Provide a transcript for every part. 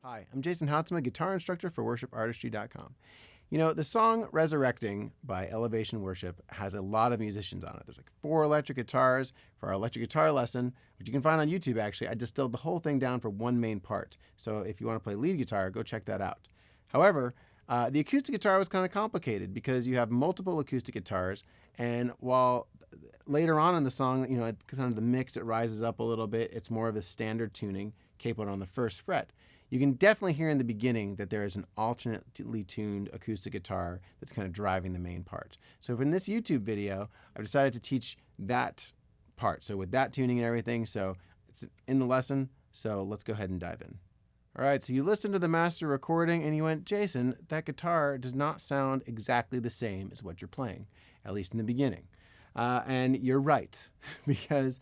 Hi, I'm Jason Houtsma, guitar instructor for worshipartistry.com. You know, the song Resurrecting by Elevation Worship has a lot of musicians on it. There's like 4 electric guitars for our electric guitar lesson, which you can find on YouTube actually. I distilled the whole thing down for one main part. So if you want to play lead guitar, go check that out. However, the acoustic guitar was kind of complicated because you have multiple acoustic guitars, and while later on in the song, you know, kind of the mix, it rises up a little bit. It's more of a standard tuning, capoed on the 1st fret. You can definitely hear in the beginning that there is an alternately tuned acoustic guitar that's kind of driving the main part. So in this YouTube video, I've decided to teach that part. So with that tuning and everything, so it's in the lesson. So let's go ahead and dive in. All right, so you listened to the master recording and you went, Jason, that guitar does not sound exactly the same as what you're playing, at least in the beginning. And you're right, because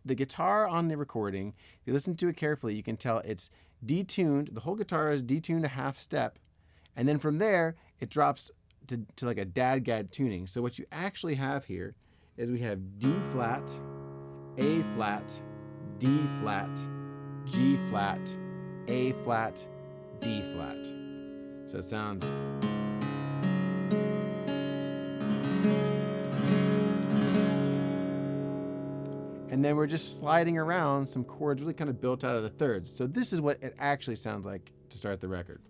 the guitar on the recording, if you listen to it carefully, you can tell it's detuned. The whole guitar is detuned a half step, and then from there it drops to like a dadgad tuning. So what you actually have here is we have D flat, A flat, D flat, G flat, A flat, D flat. So it sounds. And then we're just sliding around some chords really kind of built out of the thirds. So this is what it actually sounds like to start the record.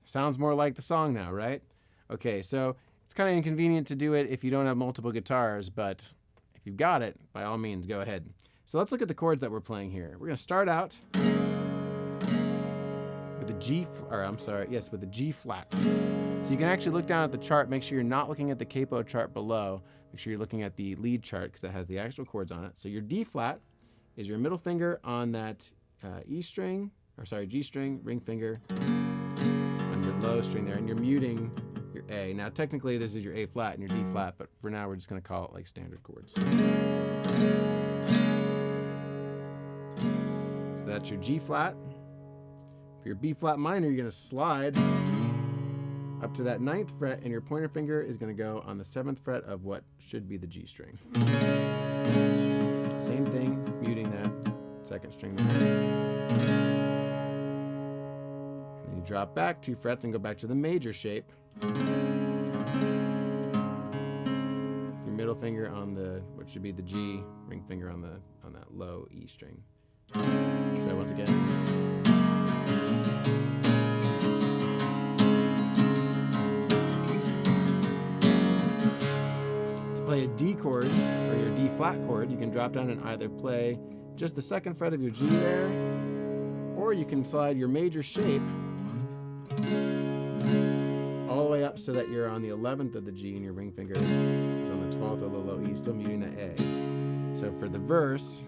Sounds more like the song now, right? Okay, so it's kind of inconvenient to do it if you don't have multiple guitars, but if you've got it, by all means, go ahead. So let's look at the chords that we're playing here. We're going to start out with the G flat. So you can actually look down at the chart, make sure you're not looking at the capo chart below. Make sure you're looking at the lead chart because that has the actual chords on it. So your D flat is your middle finger on that G string, ring finger on your low string there, and you're muting your A. Now technically this is your A flat and your D flat, but for now we're just going to call it like standard chords. So that's your G flat. For your B flat minor, you're going to slide up to that 9th fret, and your pointer finger is going to go on the 7th fret of what should be the G string. Same thing, muting that 2nd string there. And you drop back 2 frets and go back to the major shape. Your middle finger on the what should be the G, ring finger on that low E string. So once again. To play a D chord or your D flat chord, you can drop down and either play just the 2nd fret of your G there, or you can slide your major shape all the way up so that you're on the 11th of the G and your ring finger is on the 12th of the low E, still muting the A. So for the verse,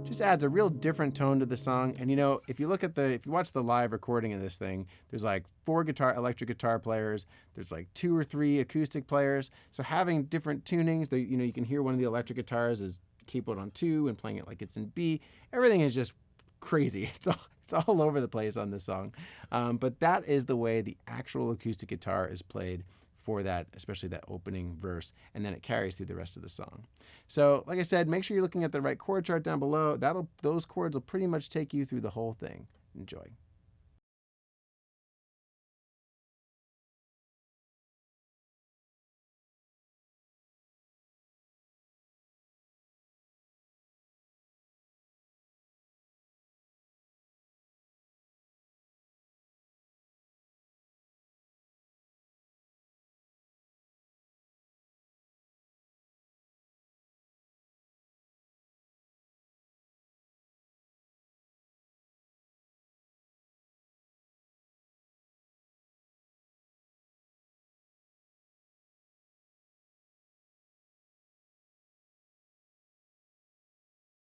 just adds a real different tone to the song. And you know, if you watch the live recording of this thing, there's like 4 electric guitar players, there's like 2 or 3 acoustic players. So having different tunings, you can hear one of the electric guitars is capoed on 2 and playing it like it's in B. Everything is just crazy. It's all over the place on this song. But that is the way the actual acoustic guitar is played for that, especially that opening verse, and then it carries through the rest of the song. So like I said, make sure you're looking at the right chord chart down below. Those chords will pretty much take you through the whole thing. Enjoy.